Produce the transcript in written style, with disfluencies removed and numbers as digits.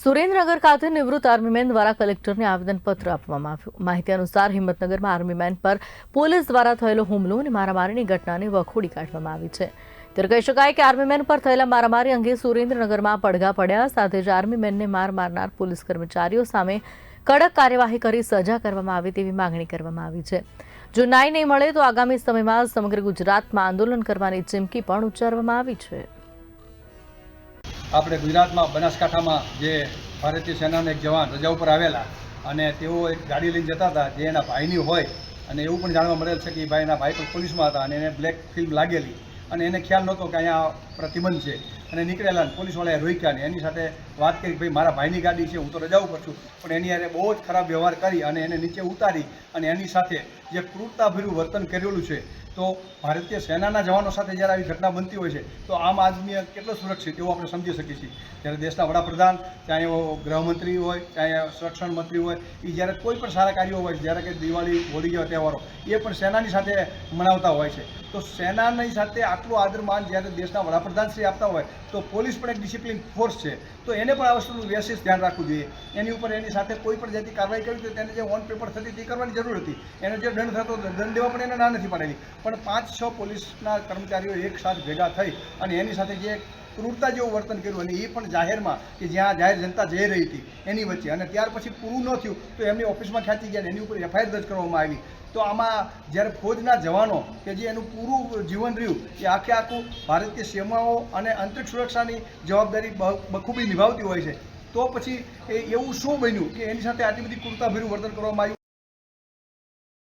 સુરેન્દ્રનગર ખાતે નિવૃત્ત આર્મીમેન દ્વારા કલેક્ટરને આવેદનપત્ર આપવામાં આવ્યું। માહિતી અનુસાર હિંમતનગરમાં આર્મીમેન પર પોલીસ દ્વારા થયેલો હુમલો અને મારામારીની ઘટનાને વખોડી કાઢવામાં આવી છે। ત્યારે કહી શકાય કે આર્મીમેન પર થયેલા મારામારી અંગે સુરેન્દ્રનગરમાં પડઘા પડ્યા, સાથે જ આર્મીમેનને માર મારનાર પોલીસ કર્મચારીઓ સામે કડક કાર્યવાહી કરી સજા કરવામાં આવે તેવી માંગણી કરવામાં આવી છે। જો ન્યાય નહીં મળે તો આગામી સમયમાં સમગ્ર ગુજરાતમાં આંદોલન કરવાની ચીમકી પણ ઉચ્ચારવામાં આવી છે। આપણે ગુજરાતમાં બનાસકાંઠામાં જે ભારતીય સેનાના એક જવાન રજા ઉપર આવેલા અને તેઓ એક ગાડી લઈને જતા હતા જે એના ભાઈની હોય અને એવું પણ જાણવા મળેલ છે કે એના ભાઈ પણ પોલીસમાં હતા અને એને બ્લેક ફિલ્મ લાગેલી અને એને ખ્યાલ નહોતો કે અહીંયા પ્રતિબંધ છે અને નીકળેલા પોલીસવાળાએ રોક્યા ને એની સાથે વાત કરી કે ભાઈ મારા ભાઈની ગાડી છે, હું તો રજા ઉપર છું, પણ એની યારે બહુ જ ખરાબ વ્યવહાર કરી અને એને નીચે ઉતારી અને એની સાથે જે ક્રૂરતાભર્યું વર્તન કરેલું છે। તો ભારતીય સેનાના જવાનો સાથે જ્યારે આવી ઘટના બનતી હોય છે તો આમ આદમી કેટલો સુરક્ષિત એવું આપણે સમજી શકીએ છીએ। જ્યારે દેશના વડાપ્રધાન, ચાહે એવો ગૃહમંત્રી હોય, ચાહે સંરક્ષણ મંત્રી હોય, એ જ્યારે કોઈ પણ સારા કાર્યો હોય, જ્યારે કે દિવાળી, હોળી જેવા તહેવારો એ પણ સેનાની સાથે મનાવતા હોય છે। તો સેનાની સાથે આટલું આદરમાન જ્યારે દેશના વડાપ્રધાનશ્રી આપતા હોય તો પોલીસ પણ એક ડિસિપ્લિન ફોર્સ છે, તો એને પણ આ વસ્તુનું વિશેષ ધ્યાન રાખવું જોઈએ। એની ઉપર એની સાથે કોઈ પણ જાતની કાર્યવાહી કરવી તો તેને જે ઓન પેપર થતી તે કરવાની જરૂર હતી, એને જે દંડ થતો દંડ દેવા પણ એને ના નથી પાડેલી, પણ 5-6 પોલીસના કર્મચારીઓ એક સાથે ભેગા થઈ અને એની સાથે જે ક્રૂરતા જેવું વર્તન કર્યું અને એ પણ જાહેરમાં કે જ્યાં જાહેર જનતા જઈ રહી હતી એની વચ્ચે, અને ત્યાર પછી પૂરું ન થયું તો એમની ઓફિસમાં ખેંચી ગયા, એની ઉપર એફઆઈઆર દર્જ કરવામાં આવી। તો આમાં જ્યારે ફૌજના જવાનો કે જે એનું પૂરું જીવન રહ્યું એ આખું ભારતીય સીમાઓ અને આંતરિક સુરક્ષાની જવાબદારી બખૂબી નિભાવતી હોય છે, તો પછી એવું શું બન્યું કે એની સાથે આટલી બધી ક્રૂરતાભર્યું વર્તન કરવામાં આવ્યું।